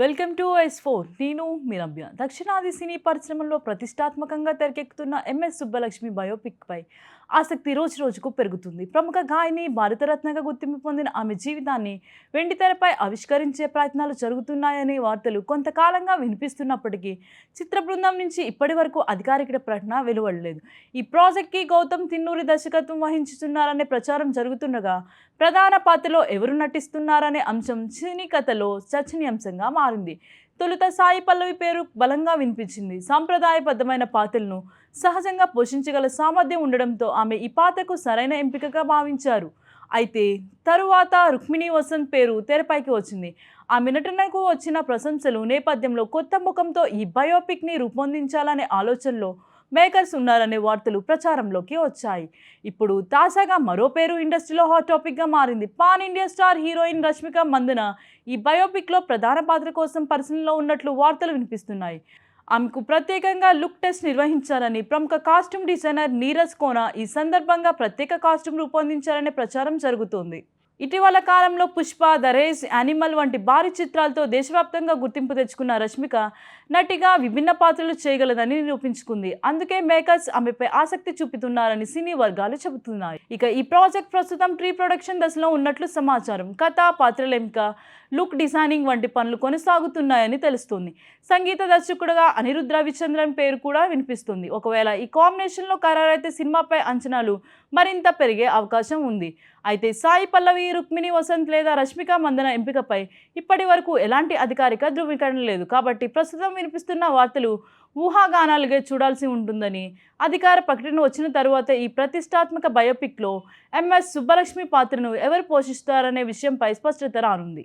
Welcome to S4 నేను మీ రమ్య. దక్షిణాది సినీ పరిశ్రమలో ప్రతిష్టాత్మకంగా తెరకెక్కుతున్న ఎంఎస్ సుబ్బలక్ష్మి బయోపిక్ పై ఆసక్తి రోజు రోజుకు పెరుగుతుంది. ప్రముఖ గాయని, భారతరత్నగా గుర్తింపు పొందిన ఆమె జీవితాన్ని వెండితెరపై ఆవిష్కరించే ప్రయత్నాలు జరుగుతున్నాయనే వార్తలు కొంతకాలంగా వినిపిస్తున్నప్పటికీ చిత్ర బృందం నుంచి ఇప్పటి వరకు అధికారిక ప్రకటన వెలువడలేదు. ఈ ప్రాజెక్ట్కి గౌతమ్ తిన్నూరి దర్శకత్వం వహించుతున్నారనే ప్రచారం జరుగుతుండగా ప్రధాన పాత్రలో ఎవరు నటిస్తున్నారనే అంశం సినీ కథలో చర్చనీయాంశంగా మారింది. తొలుత సాయి పల్లవి పేరు బలంగా వినిపించింది. సాంప్రదాయబద్ధమైన పాత్రలను సహజంగా పోషించగల సామర్థ్యం ఉండడంతో ఆమె ఈ పాత్రకు సరైన ఎంపికగా భావించారు. అయితే తరువాత రుక్మిణి వసంత్ పేరు తెరపైకి వచ్చింది. ఆమె నటనకు వచ్చిన ప్రశంసలు నేపథ్యంలో కొత్త ముఖంతో ఈ బయోపిక్ని రూపొందించాలనే ఆలోచనలో మేకర్స్ ఉన్నారనే వార్తలు ప్రచారంలోకి వచ్చాయి. ఇప్పుడు తాజాగా మరో పేరు ఇండస్ట్రీలో హాట్ టాపిక్గా మారింది. Pan India star heroine Rashmika Mandanna ఈ బయోపిక్లో ప్రధాన పాత్ర కోసం పరిశీలనలో ఉన్నట్లు వార్తలు వినిపిస్తున్నాయి. ఆమెకు ప్రత్యేకంగా లుక్ టెస్ట్ నిర్వహించాలని ప్రముఖ కాస్ట్యూమ్ డిజైనర్ నీరజ్ కోనా ఈ సందర్భంగా ప్రత్యేక కాస్ట్యూమ్ రూపొందించారనే ప్రచారం జరుగుతోంది. ఇటీవల కాలంలో పుష్ప, ద రేస్, యానిమల్ వంటి భారీ చిత్రాలతో దేశవ్యాప్తంగా గుర్తింపు తెచ్చుకున్న రష్మిక నటిగా విభిన్న పాత్రలు చేయగలదని నిరూపించుకుంది. అందుకే మేకర్స్ ఆమెపై ఆసక్తి చూపుతున్నారని సినీ వర్గాలు చెబుతున్నాయి. ఇక ఈ ప్రాజెక్ట్ ప్రస్తుతం ప్రీ ప్రొడక్షన్ దశలో ఉన్నట్లు సమాచారం. కథ, పాత్రల ఎంపిక, లుక్ డిజైనింగ్ వంటి పనులు కొనసాగుతున్నాయని తెలుస్తుంది. సంగీత దర్శకుడుగా అనిరుద్ రవిచంద్రన్ పేరు కూడా వినిపిస్తుంది. ఒకవేళ ఈ కాంబినేషన్లో ఖరారైతే సినిమాపై అంచనాలు మరింత పెరిగే అవకాశం ఉంది. అయితే సాయి పల్లవి, రుక్మిణి వసంత్ లేదా రష్మిక మందన ఎంపికపై ఇప్పటి వరకు ఎలాంటి అధికారిక ధృవీకరణ లేదు. కాబట్టి ప్రస్తుతం వినిపిస్తున్న వార్తలు ఊహాగానాలుగా చూడాల్సి ఉంటుందని, అధికార ప్రకటన వచ్చిన తరువాత ఈ ప్రతిష్టాత్మక బయోపిక్లో ఎంఎస్ సుబ్బలక్ష్మి పాత్రను ఎవరు పోషిస్తారనే విషయంపై స్పష్టత రానుంది.